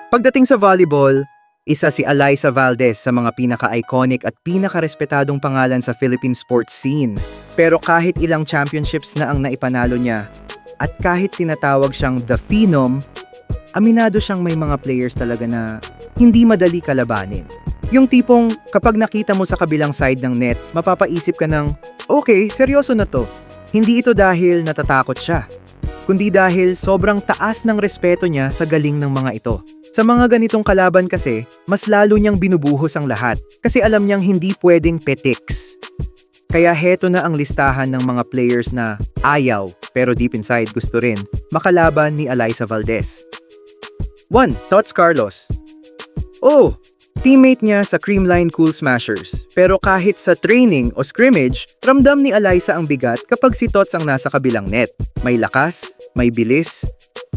Pagdating sa volleyball, isa si Alyssa Valdez sa mga pinaka-iconic at pinaka-respetadong pangalan sa Philippine sports scene. Pero kahit ilang championships na ang naipanalo niya, at kahit tinatawag siyang The Phenom, aminado siyang may mga players talaga na hindi madali kalabanin. Yung tipong kapag nakita mo sa kabilang side ng net, mapapaisip ka ng, okay, seryoso na to. Hindi ito dahil natatakot siya, kundi dahil sobrang taas ng respeto niya sa galing ng mga ito. Sa mga ganitong kalaban kasi, mas lalo niyang binubuhos ang lahat kasi alam niyang hindi pwedeng petiks. Kaya heto na ang listahan ng mga players na ayaw pero deep inside gusto rin makalaban ni Alyssa Valdez. 1. Tots Carlos. Oh, teammate niya sa Creamline Cool Smashers. Pero kahit sa training o scrimmage, ramdam ni Alyssa ang bigat kapag si Tots ang nasa kabilang net. May lakas, may bilis,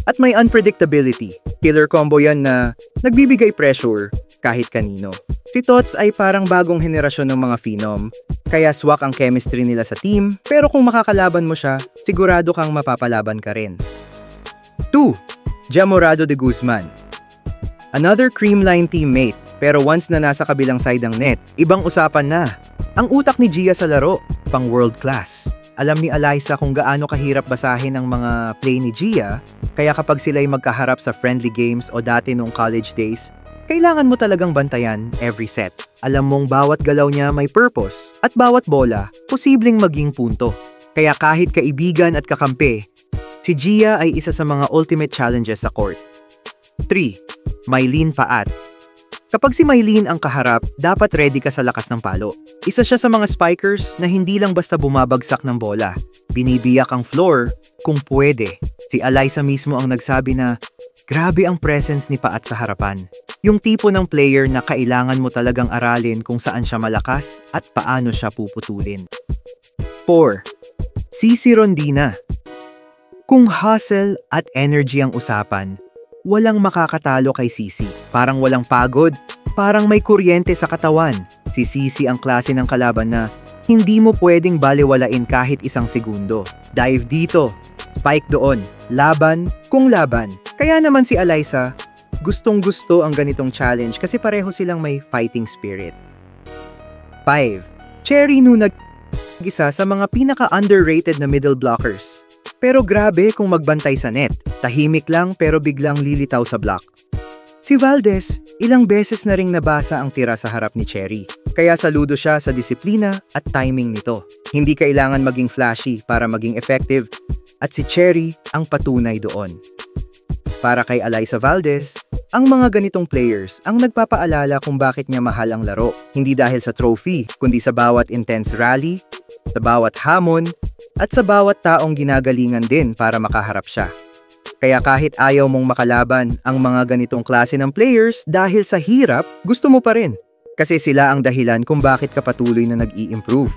at may unpredictability. Killer combo yan na nagbibigay pressure kahit kanino. Si Tots ay parang bagong henerasyon ng mga phenom, kaya swak ang chemistry nila sa team, pero kung makakalaban mo siya, sigurado kang mapapalaban ka rin. 2. Jamorado de Guzman. Another Creamline teammate, pero once na nasa kabilang side ng net, ibang usapan na. Ang utak ni Gia sa laro, pang world class. Alam ni Alyssa kung gaano kahirap basahin ang mga play ni Gia, kaya kapag sila'y magkaharap sa friendly games o dati nung college days, kailangan mo talagang bantayan every set. Alam mong bawat galaw niya may purpose, at bawat bola, posibleng maging punto. Kaya kahit kaibigan at kakampi, si Gia ay isa sa mga ultimate challenges sa court. 3. Mylene Paat. Kapag si Mylene ang kaharap, dapat ready ka sa lakas ng palo. Isa siya sa mga spikers na hindi lang basta bumabagsak ng bola. Binibiyak ang floor kung pwede. Si Alyssa mismo ang nagsabi na, grabe ang presence ni Paat sa harapan. Yung tipo ng player na kailangan mo talagang aralin kung saan siya malakas at paano siya puputulin. 4. Cici Rondina. Kung hustle at energy ang usapan, walang makakatalo kay Cici. Parang walang pagod, parang may kuryente sa katawan. Si Cici ang klase ng kalaban na hindi mo pwedeng balewalain kahit isang segundo. Dive dito, spike doon, laban kung laban. Kaya naman si Alyssa, gustong-gusto ang ganitong challenge kasi pareho silang may fighting spirit. 5. Cherry Nunag, isa sa mga pinaka-underrated na middle blockers. Pero grabe kung magbantay sa net. Tahimik lang pero biglang lilitaw sa block. Si Valdez, ilang beses na ring nabasa ang tira sa harap ni Cherry. Kaya saludo siya sa disiplina at timing nito. Hindi kailangan maging flashy para maging effective. At si Cherry ang patunay doon. Para kay Alyssa Valdez, ang mga ganitong players ang nagpapaalala kung bakit niya mahal ang laro. Hindi dahil sa trophy, kundi sa bawat intense rally, sa bawat hamon, at sa bawat taong ginagalingan din para makaharap siya. Kaya kahit ayaw mong makalaban ang mga ganitong klase ng players dahil sa hirap, gusto mo pa rin. Kasi sila ang dahilan kung bakit ka patuloy na nag-i-improve.